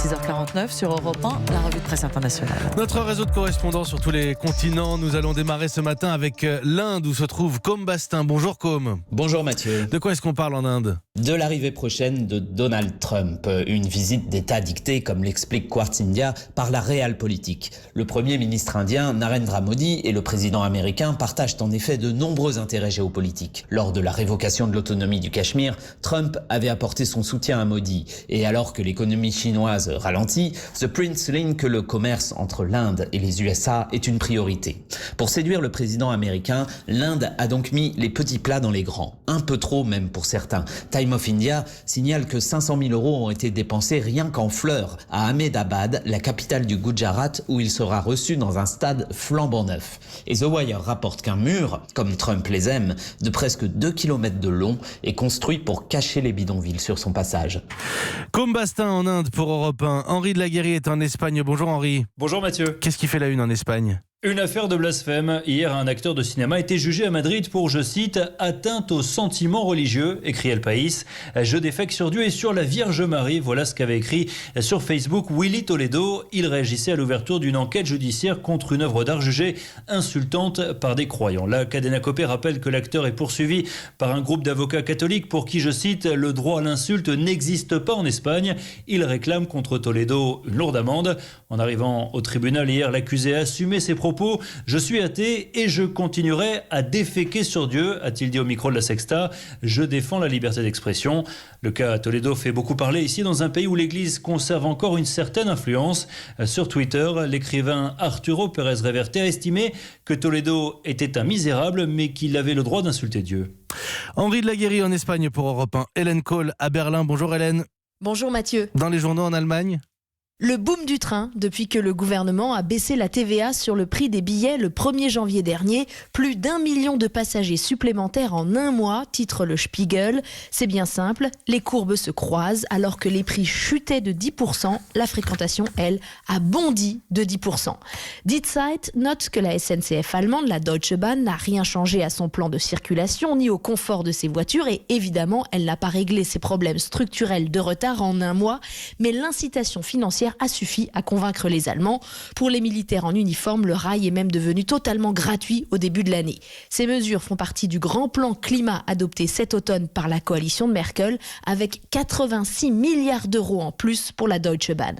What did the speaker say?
6h49 sur Europe 1, la revue de presse internationale. Notre réseau de correspondants sur tous les continents. Nous allons démarrer ce matin avec l'Inde où se trouve Côme Bastin. Bonjour Côme. Bonjour Mathieu. De quoi est-ce qu'on parle en Inde ? De l'arrivée prochaine de Donald Trump, une visite d'État dictée, comme l'explique Quartz India, par la Realpolitik. Le Premier ministre indien Narendra Modi et le président américain partagent en effet de nombreux intérêts géopolitiques. Lors de la révocation de l'autonomie du Cachemire, Trump avait apporté son soutien à Modi. Et alors que l'économie chinoise ralentit, The Prince souligne que le commerce entre l'Inde et les USA est une priorité. Pour séduire le président américain, l'Inde a donc mis les petits plats dans les grands. Un peu trop même pour certains. Time of India signale que 500 000 € ont été dépensés rien qu'en fleurs à Ahmedabad, la capitale du Gujarat, où il sera reçu dans un stade flambant neuf. Et The Wire rapporte qu'un mur, comme Trump les aime, de presque 2 km de long, est construit pour cacher les bidonvilles sur son passage. Côme Bastin en Inde pour Europe 1. Henri de la Guérie est en Espagne. Bonjour Henri. Bonjour Mathieu. Qu'est-ce qui fait la une en Espagne ? Une affaire de blasphème. Hier, un acteur de cinéma a été jugé à Madrid pour, je cite, « atteinte aux sentiments religieux », écrit El País. « Je défèque sur Dieu et sur la Vierge Marie », voilà ce qu'avait écrit sur Facebook Willy Toledo. Il réagissait à l'ouverture d'une enquête judiciaire contre une œuvre d'art jugée insultante par des croyants. La Cadena Copé rappelle que l'acteur est poursuivi par un groupe d'avocats catholiques pour qui, je cite, « le droit à l'insulte n'existe pas en Espagne ». Il réclame contre Toledo une lourde amende. En arrivant au tribunal hier, l'accusé a assumé ses propos. « Je suis athée et je continuerai à déféquer sur Dieu », a-t-il dit au micro de la Sexta. « Je défends la liberté d'expression ». Le cas Toledo fait beaucoup parler ici dans un pays où l'Église conserve encore une certaine influence. Sur Twitter, l'écrivain Arturo Pérez Reverte a estimé que Toledo était un misérable mais qu'il avait le droit d'insulter Dieu. Henri de la Guérie en Espagne pour Europe 1. Hélène Kohl à Berlin. Bonjour Hélène. Bonjour Mathieu. Dans les journaux en Allemagne ? Le boom du train, depuis que le gouvernement a baissé la TVA sur le prix des billets le 1er janvier dernier. Plus d'1 million de passagers supplémentaires en un mois, titre le Spiegel. C'est bien simple, les courbes se croisent. Alors que les prix chutaient de 10%, la fréquentation, elle, a bondi de 10%. Die Zeit note que la SNCF allemande, la Deutsche Bahn, n'a rien changé à son plan de circulation ni au confort de ses voitures. Et évidemment, elle n'a pas réglé ses problèmes structurels de retard en un mois. Mais l'incitation financière a suffi à convaincre les Allemands. Pour les militaires en uniforme, le rail est même devenu totalement gratuit au début de l'année. Ces mesures font partie du grand plan climat adopté cet automne par la coalition de Merkel, avec 86 milliards d'euros en plus pour la Deutsche Bahn.